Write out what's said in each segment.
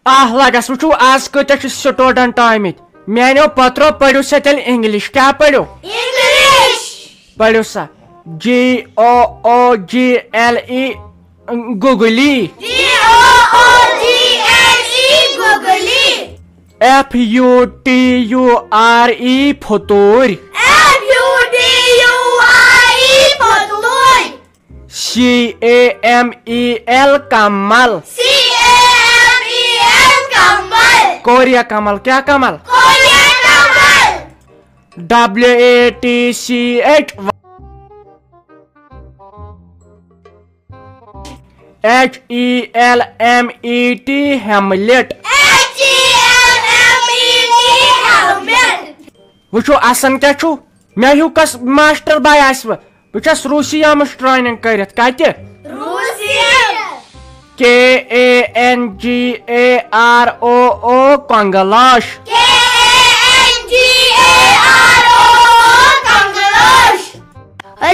lags وچھو آز کتہ student آمت میانو پترو پڑھو سا تیل انگلش کیا پڑھو پڑھو سا GOOGLE گوگلی FUTURE فطور CAMEL کمل کوریا کمل کیا کمل WATCH HELMET ہیملیٹ وچھو آسان کیا چھو میں ہیو کس ماسٹر بائی آسو بچس روسی آمس ٹریننگ کرت کتہ KANGAROO کنگلاش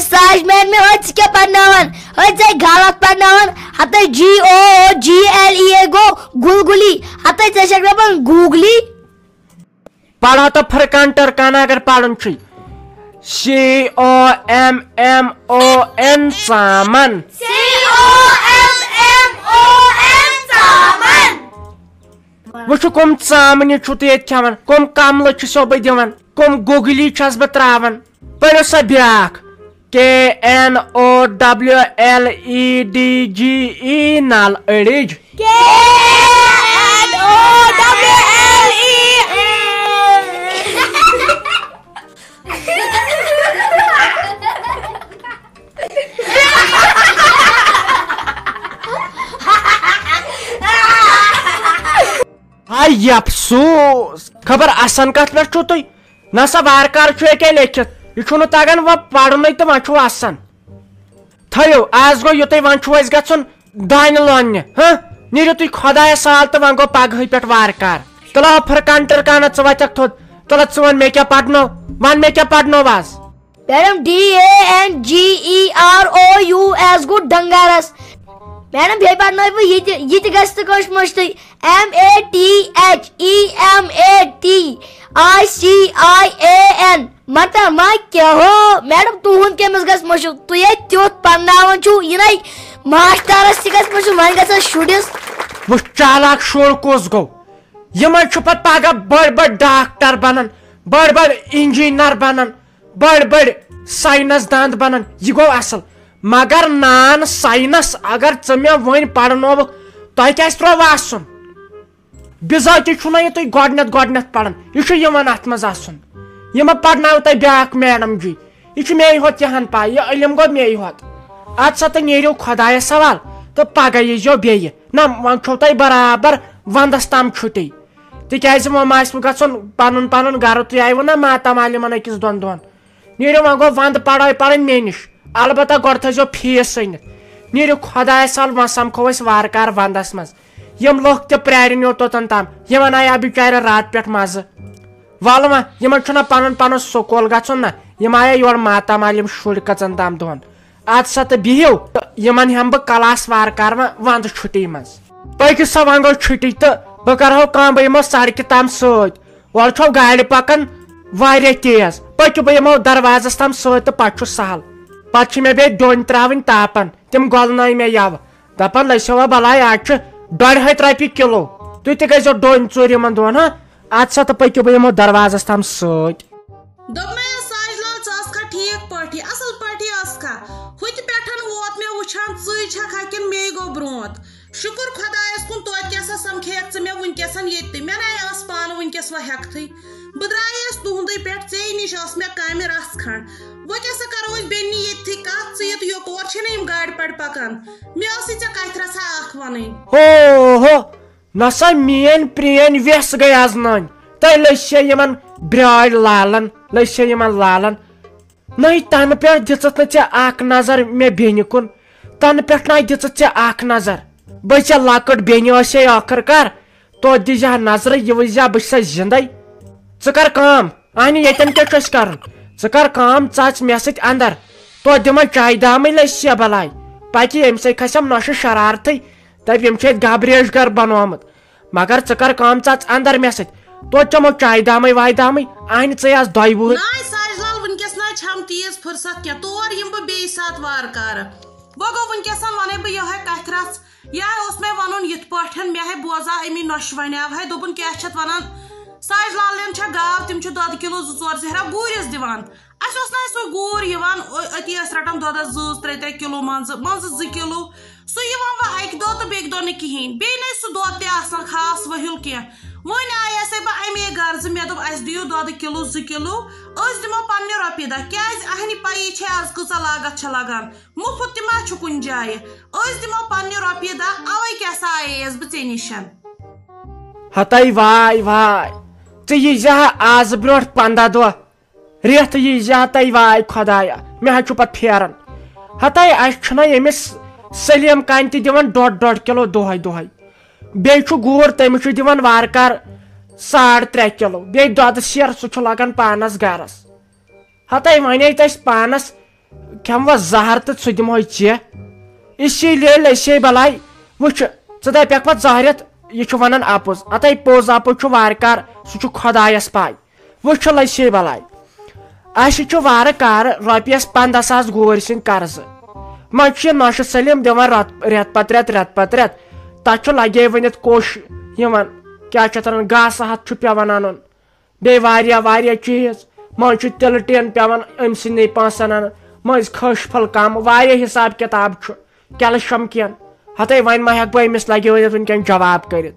ساج مین میں کیا پڑھناون غلط پڑھناون ہتہ GOOGLE گو گلگلی ہتہ گوگلی پڑھا تو فرقان ٹرکان اگر پڑھن چھ COMMON سامن وچھو کم ژامنہ چھو تو یت کھیوان کم کملہ چھسو بہ دِوان کم گوگلی چھس بہ تراوان پڑھو سا بیاکھ KNOWLEDGE نل أڑج افسوس خبر آسان کت پہ چھو تھی نسا وار کار چھو لیکھت یہ تگان و پڑھن تو وہ چھو آسان تھو آز گو یوتھ و چھو اس گھن دانہ لونہ ہاں نیرو تھی خدایا سال تو وہ گو پگہ پہ وار کار تلا فرقان ٹرکانہ ث وتک تھوت تلا ث ون مے کیا پڑھنو ون مے کیا پڑھنو آز میڈم DANGEROUS گو ڈنگارس میڈم بیٚیہِ پرنٲے بہٕ یہِ تہِ گژھِ نہٕ کٲنٛسہِ مٔشتٕے MATHEMATICIAN مطلب ما کیٛاہ ہو میڈم تُہُنٛد کٔمِس گژھِ مٔشِد تُہۍ ییٚتہِ تیُتھ پرناوان چھُو یِنَے ماشٹرس تہِ گژھِ مٔشِد وۄنۍ گژھِ شُرِس وٕچھ چالاک شُر کُس گوٚو یِمن چھُ پتہٕ پگاہ بٔڑ بٔڑ ڈاکٹر بنان بٔڑ بٔڑ انجیٖنر بنان بٔڑ بٔڑ ساینس داند بنان یہِ گوٚو اصل مگر نان ساینس اگر ژٕ مےٚ وۄنۍ پرنووُکھ تۄہہِ کیٛازِ ترٛوو آسُن بِذٲتی چھُنہ یہِ تُہۍ گۄڈنٮ۪تھ پران یہِ چھُ یِمن اتھ منٛز آسُن یہِ مہ پرناوِ تۄہہِ بیٛاکھ میڈم جی یہِ چھُ مے ہوت یِہن پاے یہِ علم گوٚو مے ہوت ادٕ سا تہٕ نیٖرِو خۄدایس حوال تہٕ پگہہ ییٖزیو بیٚیہِ نہ وۄنۍ چھو تۄہہِ برابر ونٛدس تام چھُٹی تِکیٛازِ وۄنۍ آسوٕ گژھُن پنُن پنُن گرٕ تُہۍ آیوٕ نا ماتامال أکِس دۄن دۄہن نیٖرِو وۄنۍ گوٚو ونٛدٕ پڑٲے پرٕنۍ مے نِش البتہ گۄڈٕ تھٲیزیو فیٖس ژھٕنِتھ نیٖرِو خۄدایس حوال وۄنۍ سمکھو أسۍ وارٕ کارٕ ونٛدس منٛز یِم لُکھ تہِ پرٛارن یوٚتن تام یِمن آیا بِچارٮ۪ن رات پٮ۪ٹھ مزٕ ول وۄنۍ یِمن چھُنہ پنُن پنُن سکوٗل گژھُن نا یِم آیا یورٕ ماتامال یِم شُرۍ کٔژن تام دۄہن اد سا تہٕ بِہِو تہٕ یِمن ہٮ۪مہٕ بہٕ کلاس وارٕ کارٕ وۄنۍ ونٛدٕ چھُٹی منٛز پٔکِو سا وۄنۍ گوٚو چھُٹی تہٕ بہٕ کرہو کٲم بہٕ یِمو سڑکہِ تام سۭتۍ اورٕ چھو گاڑِ پکان واریاہ تیز پٔکِو بہٕ یِمو دروازس تام سۭتۍ تہٕ پتہٕ چھُ سہل پتہٕ چھِ مےٚ بیٚیہِ ڈوٚنۍ ترٛاوٕنۍ تاپن تِم گۄلنٲے مےٚ یوٕ دپان لٔسِوا بلاے آز چھُ 2.5 رۄپیہِ کِلوٗ تُہۍ تہِ گٔژھۍزیو ڈوٚنۍ ژوٗر یِمن دۄہن ہاں اد سا تہٕ پٔکِو بہٕ یِمو دروازس تام سۭتۍ ٹھیک پٲٹھی اصل پٲٹھی ٲسکھا ہُتہِ پٮ۪ٹھ ووت مےٚ وٕچھان ژٕے چھکھا کِنہٕ مے گوٚو برونٛٹھ شُکُر خۄدایس کُن توتہِ کیٛاہ سمکھیکھ ژٕ مےٚ وٕنکیٚسن ییٚتہِ تہِ مےٚ نَے ٲس پانہٕ وٕنکیٚس وۄنۍ ہٮ۪کتھٕے بہٕ درٛایس تُہُنٛدٕے پٮ۪ٹھ ژے نِش ٲس مےٚ کامہِ رژھ کھنٛڈ وۄنۍ کیٛاہ سا کرو أسۍ بیٚنہِ ییٚتھی کتھ ژٕ ییٚتہِ یوٚتور چھِنہ یِم گاڑِ پٮ۪ٹھ پکان مےٚ ٲسٕے ژےٚ کتھِ رژھا اکھ وَنٕنۍ ہو نسا میٲنۍ پرٛٲنۍ وٮ۪س گٔے آز نٔنۍ تۄہہِ لٔسِو یِمن برٛارِ لالن لٔسِو یِمن لالن نٔے تنہٕ پٮ۪ٹھ دِژٕتھ نہٕ ژےٚ اکھ نظر مےٚ بیٚنہِ کُن تنہٕ پٮ۪ٹھ نَے دِژٕتھ ژےٚ اکھ نظر بٔے ژےٚ لۄکٕٹ بیٚنہِ ٲسے ٲخٕر کار توتہِ دِزِ ہا نظرٕ یہِ وٕچھِ زِ بہٕ چھسے زِندے ژٕ کر کٲم اہنہِ ییٚتٮ۪ن کیٛاہ چھُ اَسہِ کرُن ژٕ کر کٲم ژَژ مےٚ سۭتۍ اندر توتہِ دِمے چایہِ دامٕے لٔسۍ یا بلاے پکہِ ییٚمہِ سۭتۍ کھسٮ۪م نۄشہِ شرارتھٕے دپہِ یِم چھِ ییٚتہِ گبریش گر بنومُت مگر ژٕ کر کٲم ژٕ اندر مےٚ سۭتۍ توتہِ چمو چاے دامے واے دامے اہنہِ ژٕ آز 2 وُہٕرۍ ناے ساج لال ونکس نا چھم تیز فرصت کینٛہہ تور یم بہٕ بیٚیہِ ساتہٕ وارٕ کارٕ وۄنۍ گوٚو ونکسن ونے بہٕ یہے کتھِ رژھ یہ اوس مےٚ ونُن یِتھ پٲٹھۍ مےٚ ہے بوزا امی نۄشہِ ونیو ہے دوٚپُن کیاہ چھِ اتھ ونان ساج لالین چھےٚ گاو تِم چھِ دۄدٕ کِلوٗ 2-4 زہرا گوٗرِس دِوان اَسہِ اوس نہٕ سُہ گوٗر یِوان أتی ٲسۍ رٹان دۄدس 2-3 کِلوٗ منٛزٕ 2 کِلوٗ سُہ یِوان وۄنۍ اکہِ دۄہ تہٕ بیٚکہِ دۄہ نہٕ کِہیٖنۍ بیٚیہِ نَے سُہ دۄد تہِ آسان خاص ؤہیُل کینٛہہ وۄنۍ آیسے بہٕ اَمے غرضہٕ مےٚ دوٚپ اَسہِ دِیِو دۄدٕ کِلوٗ 2 کِلوٗ أسۍ دِمو پننہِ رۄپیہِ دہ کیازِ اہنہِ پیی چھے آز کۭژاہ لاگت چھےٚ لگان مُفت تہِ ما چھُ کُنہِ جایہِ أسۍ دِمو پننہِ رۄپیہِ دہ اوے کیاہ سا آییس بہٕ ژےٚ نِشن ہتاے واے واے ژٕ ییٖزِ آز برونٛٹھ 15 دۄہ رٮ۪تھ ییٖزِ تَے واے خۄدایا مےٚ حظ چھُ پتہٕ پھیران ہتاے اَسہِ چھُنہ ییٚمِس سلیٖم کانہِ تہِ دِوان 1.5 کِلوٗ دۄہے بیٚیہِ چھُ گوٗر تٔمِس چھُ دِوان وارٕ کار 3.5 کِلوٗ بیٚیہِ دۄدٕ سیر سُہ چھُ لگان پانس گرس ہتاے ونے أسۍ پانس کھٮ۪موا زہر تہٕ سُہ دِمہوے ژےٚ اسی لیے لسے بلاے وٕچھ ژٕ دپکھ پتہٕ زہرِتھ یہ چھُ ونان اپُز اتاے پوٚز اپُز چھُ وارٕ کار سُہ چھُ خۄدایس پاے وٕچھ لسے بلاے اَسہِ چھُ وارٕ کارٕ رۄپیس 15,000 گوٗرۍ سٕنٛدۍ قرضہٕ منٛزٕ چھُ یہِ نۄشہِ سلیٖم دِوان رٮ۪تھ پتہٕ رٮ۪تھ تتھ چھُ لگے ؤنِتھ کوٚش یِوان کیاہ چھِ اتھ ونان گاسہٕ ہتھ چھُ پیٚوان انُن بیٚیہِ واریاہ چیٖز منٛزٕ چھُ تِلہٕ ٹیٖن پیٚوان أمۍ سٕنٛدے پونٛسن انُن منٛزٕ کھٔش پھل کم واریاہ حساب کِتاب چھُ کیلشیم کینٛہہ ہتاے وۄنۍ ما ہٮ۪کہٕ بہٕ أمِس لگے ؤنِتھ ؤنکیٚن جواب کٔرِتھ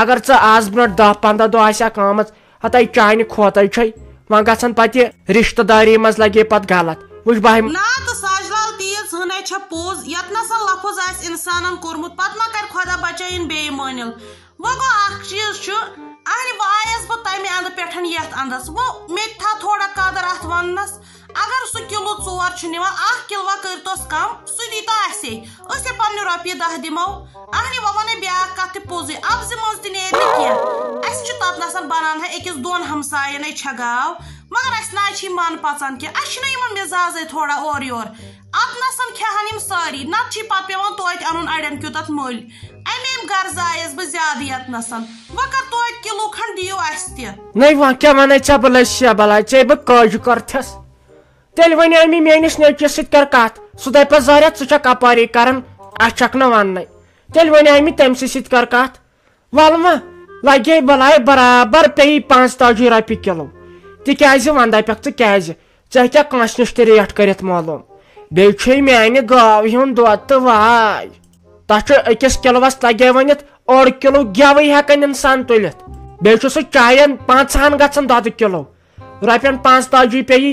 اگر ژٕ آز برونٛٹھ 10-15 دۄہ آسہِ آمٕژ ہتاے چانہِ کھوتٕے چھے وۄنۍ گژھن پتہٕ یہِ رشتہٕ دٲری منٛز لگے پتہٕ غلط وٕچھ بہٕ نا تہٕ ساج لال تیٖژ ہٕنَے چھےٚ پوٚز یتھ نسا لفظ آسہِ انسانن کوٚرمُت پتہٕ ما کرِ خۄدا بچٲیِن بیٚیہِ مٲنِل وۄنۍ گوٚو اکھ چیٖز چھُ اہنہِ وۄنۍ آیس بہٕ تمہِ اندٕ پٮ۪ٹھ یتھ انٛدس وۄنۍ مےٚ تہِ تھاو تھوڑا قدر اتھ وننس اگر سُہ کِلوٗ 4 چھُ نِوان 1 کِلوٗ کٔرۍتوس کم سُہ دیٖتو اسے أسۍ ہے پننہِ رۄپیہِ دہ دِمو اہنہِ وۄنۍ ونے بیاکھ کتھ تہِ پوٚزُے افزِ منٛز تہِ نیرِ نہٕ کینٛہہ اسہِ چھُ تتنسن بنان ہے 1-2 ہمساین چھےٚ گاو مگر اسہِ نہ چھِ من پژان کینٛہہ اسہِ چھُنہ یِمن مزازے تھوڑا اورٕ یور اتھ نسن کھٮ۪ہن یِم سٲری نتہٕ چھِ پتہٕ پیٚوان توتہِ انُن اڑٮ۪ن کیُتھ مٔلۍ امے غرضہٕ آیس بہٕ زیادٕ یتنسن وۄنۍ کر توتہِ کِلوٗ کھنٛڈ دِیِو اسہِ تہِ نٔے وۄنۍ کیٛاہ ونے ژےٚ بہٕ لسیا بلاے ژےٚ بہٕ کٲجہِ کٔرتھس تیٚلہِ ونے أمی میٲنِس نیٚچوِس سۭتۍ کر کتھ سُہ دپہِ پتہٕ زہرا ژٕ چھکھ اپٲری کران اَسہِ چھکھ نہٕ وننٕے تیٚلہِ ونے أمی تٔمسٕے سۭتۍ کر کتھ ول وۄنۍ لگے بلاے برابر پیٚیی 45 رۄپیہِ کِلوٗ تِکیازِ وۄنۍ دپکھ ژٕ کیازِ ژٕ ہیٚککھ کٲنٛسہِ نِش تہِ ریٹ کٔرِتھ معلوٗم بیٚیہِ چھُے میانہِ گٲوِ ہُنٛد دۄد تہٕ واے تتھ چھُ أکِس کِلوٗوس لگے ؤنِتھ 1 کِلوٗ گٮ۪وٕے ہٮ۪کان انسان تُلِتھ بیٚیہِ چھُ سُہ چاین 5 گژھان دۄدٕ کِلوٗ رۄپین 45 پیٚیی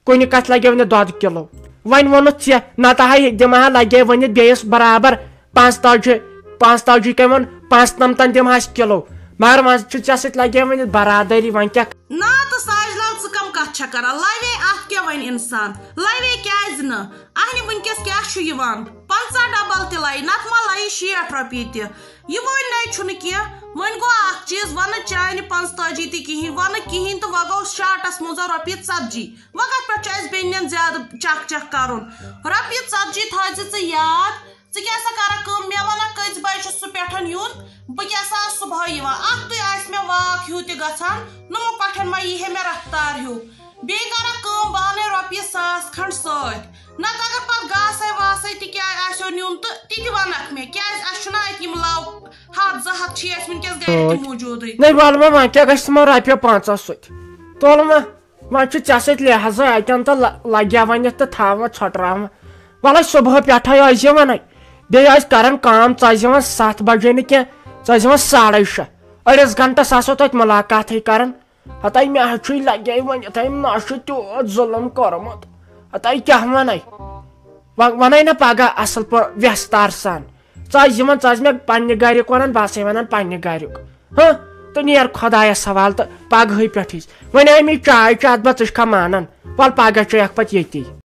کُنہِ کتھِ لگے ؤنِتھ دۄدٕ کِلوٗ وۄنۍ ووٚنُتھ ژےٚ نتہٕ ہا دِمہا لگے ؤنِتھ بیٚیِس برابر 45 کٔمۍ ووٚن 95 دِمہاس کِلوٗ مگر وۄنۍ چھُ ژےٚ سۭتۍ لگے ؤنِتھ برادری وۄنۍ کیٛاہ نا تہٕ ساج لال ژٕ کم کتھ چھےٚ کران لوے اتھ کیٛاہ وۄنۍ انسان لوے کیازِ نہٕ اہنہِ ونکیٚس کیٛاہ چھُ یِوان 50 ڈبل تہِ لایہِ نتہٕ ما لایہِ 60 رۄپیہِ تہِ یہِ وۄنۍ نَے چھُنہٕ کینٛہہ وۄنۍ گوٚو اکھ چیٖز وۄنۍ چانہِ 45 تہِ کِہیٖنۍ وۄنۍ کِہیٖنۍ تہٕ وۄنۍ گوٚو شاٹس منٛز رۄپیہِ 40 وۄنۍ کتھ پٮ۪ٹھ چھُ اسہِ بیٚنٮ۪ن زیادٕ چک کرُن رۄپیہِ 40 تھٲیزِ ژٕ یاد ژٕ کیٛاہ سا کرکھ کٲم مےٚ ونکھ کٔژِ بجہِ چھُ سُہ پٮ۪ٹھ یُن بہٕ کیٛاہ سا آسہٕ صبحٲے یِوان اکھتُے آسہِ مےٚ واک ہیوٗ تہِ گژھان نمو کۄٹھٮ۪ن ما یی ہے مےٚ رفتار ہیوٗ بیٚیہِ کرکھ کٲم بہٕ انَے رۄپیہِ 1,000 کھنٛڈ سۭتۍ نتہٕ اگر پتہٕ گاسے واسے تہِ کیٛاہ آسیو نیُن تہٕ تہِ تہِ ونکھ مےٚ کیٛازِ اسہِ چھُنہ اتہِ یِم لو 100-200 چھِ اسہِ ونکیٚس گرِ تہِ موٗجوٗدٕے نٔے ول وۄنۍ کیٛاہ گژھِ تِمن رۄپیہِ 5 سۭتۍ تُل وۄنۍ چھُ ژےٚ سۭتۍ لحاظے اتٮ۪ن تہٕ لگیا ؤنِتھ تہٕ تھاوان ژھۄٹراوان وَلے صبحٲے پٮ۪ٹھے ٲسۍ زِ وَنے بیٚیہِ ٲسۍ کران کٲم ژٕ ٲسۍ یِوان 7 بجے نہٕ کینٛہہ ژٕ ٲسۍ یِوان 6:30 أڑِس گنٹس آسو توتہِ مُلاقاتٕے کران ہتاے مےٚ حظ چھُے لگے ؤنِتھ أمۍ نۄشہِ تیوٗت ظُلُم کوٚرمُت ہتاے کیٛاہ ونے ونے نہ پگاہ اصل پٲٹھۍ ویستار سان ژٕ ٲسۍ یِوان ژٕ ٲسۍ مےٚ پننہِ گریُک ونان بہٕ آسے ونان پننہِ گریُک تہٕ نیر خۄدایس حوالہٕ تہٕ پگہٕے پٮ۪ٹھ وۄنۍ أمی چاے چٮ۪تھ بہٕ ژٕ چھکھا مانان ول پگاہ چیٚیکھ پتہٕ ییٚتی